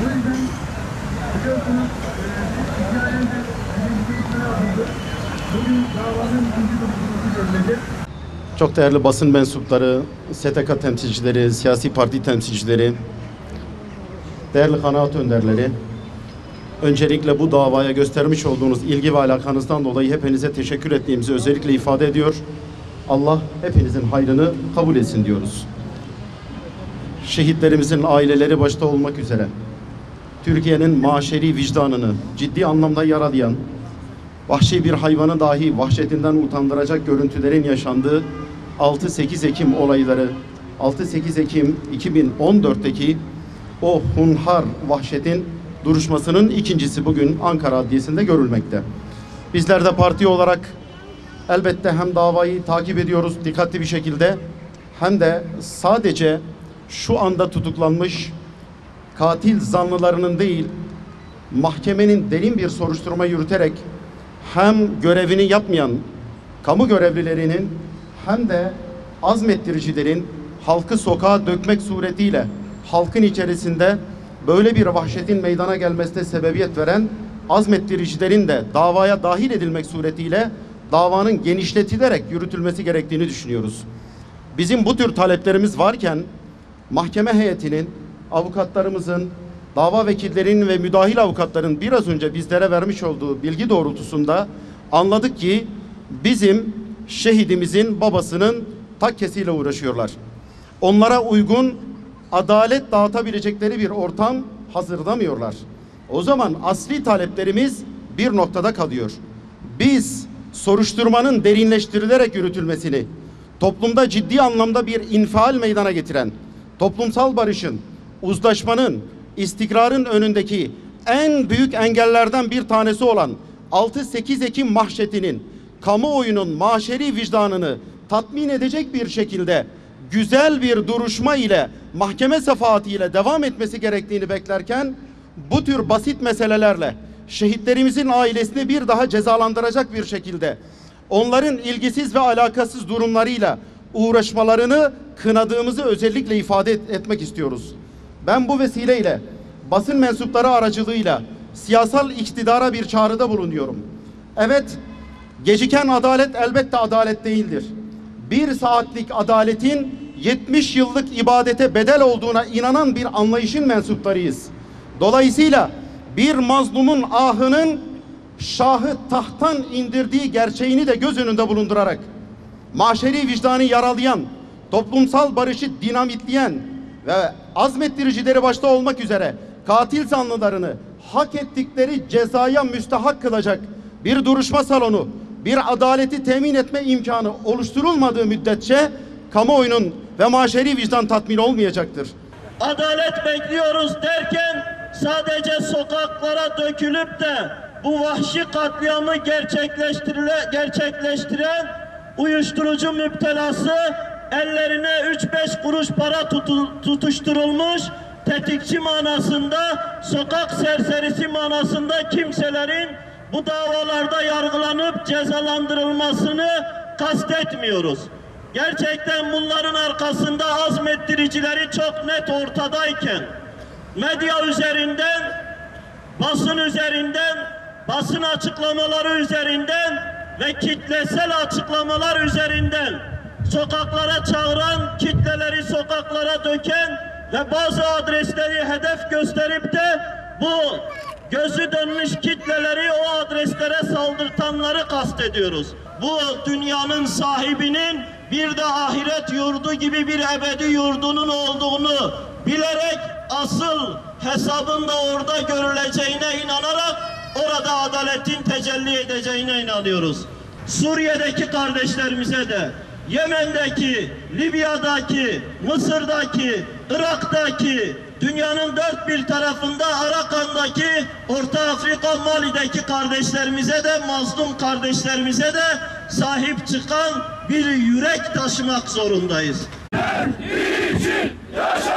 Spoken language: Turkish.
O yüzden biliyorsunuz hikayenin bugün davanın ikinci duruşması görülecek. Çok değerli basın mensupları, STK temsilcileri, siyasi parti temsilcileri, değerli kanaat önderleri, öncelikle bu davaya göstermiş olduğunuz ilgi ve alakanızdan dolayı hepinize teşekkür ettiğimizi özellikle ifade ediyor. Allah hepinizin hayrını kabul etsin diyoruz. Şehitlerimizin aileleri başta olmak üzere Türkiye'nin maşeri vicdanını ciddi anlamda yaralayan, vahşi bir hayvanı dahi vahşetinden utandıracak görüntülerin yaşandığı 6-8 Ekim olayları, 6-8 Ekim 2014'teki o hunhar vahşetin duruşmasının ikincisi bugün Ankara Adliyesi'nde görülmekte. Bizler de parti olarak elbette hem davayı takip ediyoruz dikkatli bir şekilde, hem de sadece şu anda tutuklanmış katil zanlılarının değil, mahkemenin derin bir soruşturma yürüterek hem görevini yapmayan kamu görevlilerinin hem de azmettiricilerin halkı sokağa dökmek suretiyle halkın içerisinde böyle bir vahşetin meydana gelmesine sebebiyet veren azmettiricilerin de davaya dahil edilmek suretiyle davanın genişletilerek yürütülmesi gerektiğini düşünüyoruz. Bizim bu tür taleplerimiz varken mahkeme heyetinin, avukatlarımızın, dava vekillerinin ve müdahil avukatların biraz önce bizlere vermiş olduğu bilgi doğrultusunda anladık ki bizim şehidimizin babasının takkesiyle uğraşıyorlar. Onlara uygun adalet dağıtabilecekleri bir ortam hazırlamıyorlar. O zaman asli taleplerimiz bir noktada kalıyor. Biz soruşturmanın derinleştirilerek yürütülmesini, toplumda ciddi anlamda bir infial meydana getiren, toplumsal barışın, uzlaşmanın, istikrarın önündeki en büyük engellerden bir tanesi olan 6-8 Ekim mahşetinin kamuoyunun maşeri vicdanını tatmin edecek bir şekilde güzel bir duruşma ile, mahkeme sefaati ile devam etmesi gerektiğini beklerken bu tür basit meselelerle şehitlerimizin ailesini bir daha cezalandıracak bir şekilde onların ilgisiz ve alakasız durumlarıyla uğraşmalarını kınadığımızı özellikle ifade etmek istiyoruz. Ben bu vesileyle basın mensupları aracılığıyla siyasal iktidara bir çağrıda bulunuyorum. Evet, geciken adalet elbette adalet değildir. Bir saatlik adaletin 70 yıllık ibadete bedel olduğuna inanan bir anlayışın mensuplarıyız. Dolayısıyla bir mazlumun ahının şahı tahttan indirdiği gerçeğini de göz önünde bulundurarak maşeri vicdanı yaralayan, toplumsal barışı dinamitleyen ve azmettiricileri başta olmak üzere katil zanlılarını hak ettikleri cezaya müstahak kılacak bir duruşma salonu, bir adaleti temin etme imkanı oluşturulmadığı müddetçe kamuoyunun ve maşeri vicdan tatmin olmayacaktır. Adalet bekliyoruz derken sadece sokaklara dökülüp de bu vahşi katliamı gerçekleştiren uyuşturucu müptelası, ellerine 3-5 kuruş para tutuşturulmuş, tetikçi manasında, sokak serserisi manasında kimselerin bu davalarda yargılanıp cezalandırılmasını kastetmiyoruz. Gerçekten bunların arkasında azmettiricileri çok net ortadayken, medya üzerinden, basın açıklamaları üzerinden ve kitlesel açıklamalar üzerinden sokaklara çağıran, kitleleri sokaklara döken ve bazı adresleri hedef gösterip de bu gözü dönmüş kitleleri o adreslere saldırtanları kastediyoruz. Bu dünyanın sahibinin bir de ahiret yurdu gibi bir ebedi yurdunun olduğunu bilerek asıl hesabın da orada görüleceğine inanarak orada adaletin tecelli edeceğine inanıyoruz. Suriye'deki kardeşlerimize de, Yemen'deki, Libya'daki, Mısır'daki, Irak'taki, dünyanın dört bir tarafında Arakan'daki, Orta Afrika Mali'deki kardeşlerimize de, mazlum kardeşlerimize de sahip çıkan bir yürek taşımak zorundayız. Niçin yaşa?